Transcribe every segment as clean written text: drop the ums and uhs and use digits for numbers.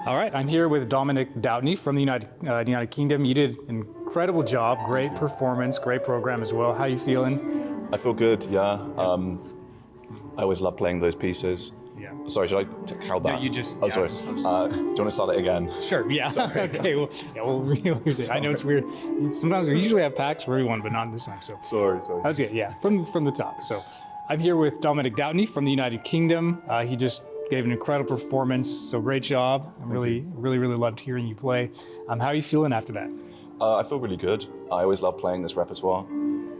All right, I'm here with Dominic Doutney from the United Kingdom. You did an incredible job, great performance, great program as well. How are you feeling? I feel good, yeah. I always love playing those pieces. Yeah. Sorry, should I how that? No, you just. Oh, sorry. Do you want to start it again? Sure. Yeah. Okay. Well, yeah. We'll I know it's weird. Sometimes we usually have packs for everyone, but not this time. So. Sorry. That's it. Yeah. From the top. So, I'm here with Dominic Doutney from the United Kingdom. He just gave an incredible performance. So great job. I really loved hearing you play. How are you feeling after that? I feel really good. I always love playing this repertoire.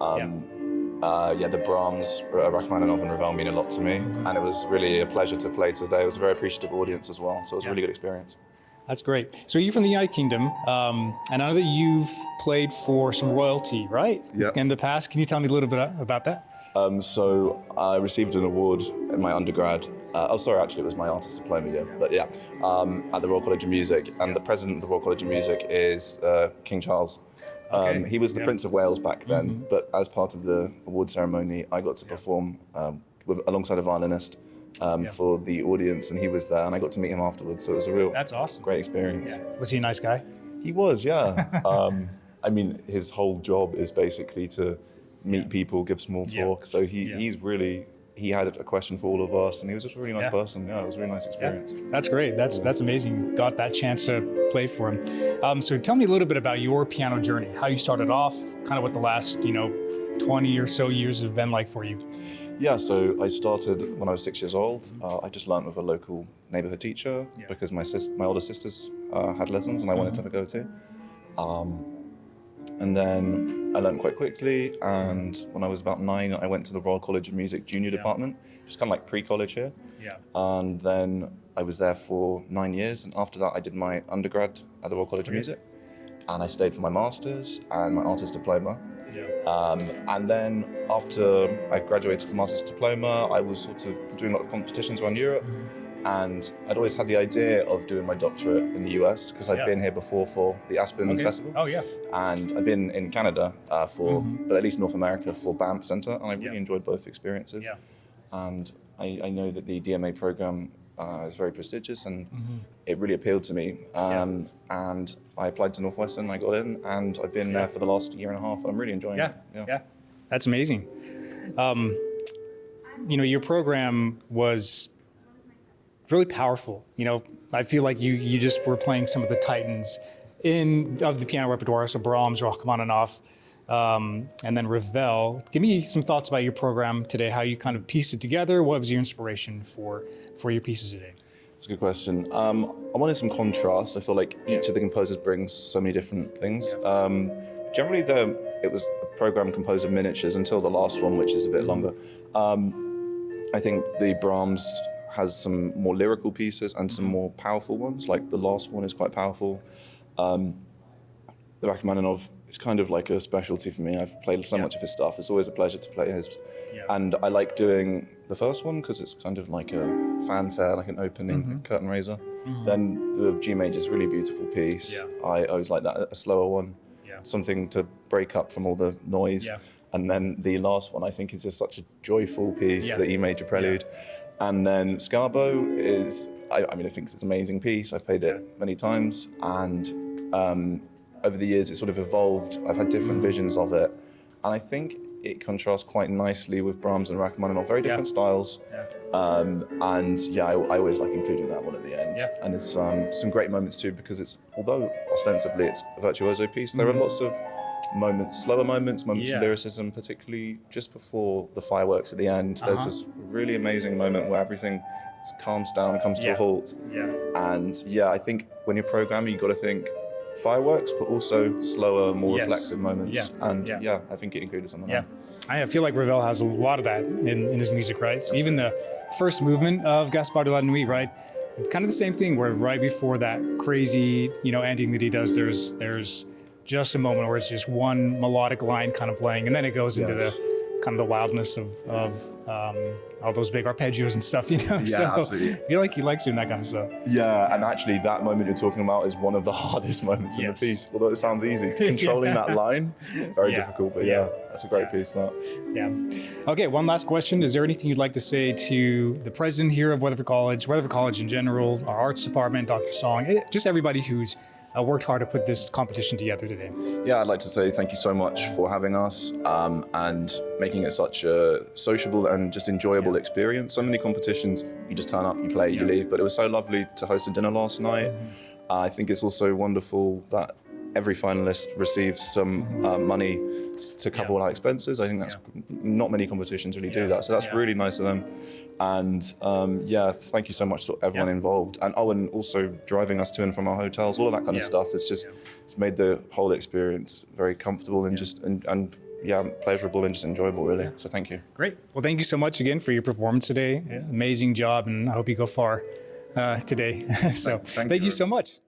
The Brahms, Rachmaninoff and Ravel mean a lot to me, and it was really a pleasure to play today. It was a very appreciative audience as well, so it was a really good experience. That's great. So you're from the United Kingdom, and I know that you've played for some royalty, right? Yeah. In the past, can you tell me a little bit about that? So I received an award in my undergrad. Actually it was my artist diploma year, but yeah, at the Royal College of Music, and the president of the Royal College of Music is King Charles. Okay. He was the Prince of Wales back then, but as part of the award ceremony, I got to perform alongside a violinist for the audience, and he was there, and I got to meet him afterwards. So it was a real, That's awesome. great experience. Yeah. Was he a nice guy? He was, yeah. I mean, his whole job is basically to meet people, give small talk. So he had a question for all of us, and he was just a really nice person. Yeah, it was a really nice experience. Yeah. That's great. That's amazing. Got that chance to play for him. So tell me a little bit about your piano journey. How you started off, kind of what the last 20 or so years have been like for you. Yeah, so I started when I was 6 years old. I just learned with a local neighborhood teacher because my older sisters had lessons and I wanted to go too. And then I learned quite quickly, and when I was about 9, I went to the Royal College of Music junior department, just kind of like pre-college here. Yeah. And then I was there for 9 years, and after that I did my undergrad at the Royal College of Music, and I stayed for my master's and my artist diploma. Yeah. And then after I graduated from artist diploma, I was sort of doing a lot of competitions around Europe. And I'd always had the idea of doing my doctorate in the US because I'd been here before for the Aspen Festival. Oh, yeah. And I'd been in Canada but at least North America for Banff Center, and I really enjoyed both experiences. Yeah. And I know that the DMA program is very prestigious, and it really appealed to me. And I applied to Northwestern, I got in, and I've been there for the last year and a half, and I'm really enjoying it. Yeah, that's amazing. Your program was really powerful. I feel like you just were playing some of the titans of the piano repertoire, so Brahms, Rachmaninoff, and then Ravel. Give me some thoughts about your program today, how you kind of pieced it together. What was your inspiration for your pieces today? That's a good question. I wanted some contrast. I feel like each of the composers brings so many different things. Generally, it was a program composed of miniatures until the last one, which is a bit longer. I think the Brahms has some more lyrical pieces and some more powerful ones, like the last one is quite powerful. The Rachmaninoff is kind of like a specialty for me. I've played so much of his stuff. It's always a pleasure to play his. And I like doing the first one because it's kind of like a fanfare, like an opening curtain raiser. Then the G major is a really beautiful piece. I always like that, a slower one, something to break up from all the noise. And then the last one I think is just such a joyful piece, the E major prelude. And then Scarbo is, I think it's an amazing piece. I've played it many times, and over the years it's sort of evolved. I've had different visions of it, and I think it contrasts quite nicely with Brahms and Rachmaninoff, very different styles. I always like including that one at the end. And it's some great moments too, because although ostensibly it's a virtuoso piece, there are lots of moments, slower moments of lyricism, particularly just before the fireworks at the end. There's this really amazing moment where everything calms down and comes to a halt. And I think when you're programming, you've got to think fireworks, but also slower, more reflexive moments. I think it included something like that. I feel like Ravel has a lot of that in his music, right? So even the first movement of Gaspard de la Nuit, right? It's kind of the same thing where right before that crazy, ending that he does, there's just a moment where it's just one melodic line kind of playing, and then it goes into the kind of the wildness of all those big arpeggios and stuff, you know? Yeah, So absolutely. I feel like he likes doing that kind of stuff. Yeah, and actually that moment you're talking about is one of the hardest moments in the Yes. piece. Although it sounds easy, controlling that line, very Yeah. difficult. But Yeah. that's a great piece. That. Yeah. Okay, one last question. Is there anything you'd like to say to the president here of Weatherford College in general, our arts department, Dr. Song, just everybody who's worked hard to put this competition together today? Yeah, I'd like to say thank you so much for having us and making it such a sociable and just enjoyable experience. So many competitions, you just turn up, you play, you leave, but it was so lovely to host a dinner last night. I think it's also wonderful that every finalist receives some money to cover all our expenses. I think that's not many competitions really do that, so that's really nice of them. And thank you so much to everyone involved, and also driving us to and from our hotels, all of that kind of stuff. It's made the whole experience very comfortable and just and pleasurable and just enjoyable, really. So thank you. Great. Well, thank you so much again for your performance today. Amazing job, and I hope you go far today. So thank you so much.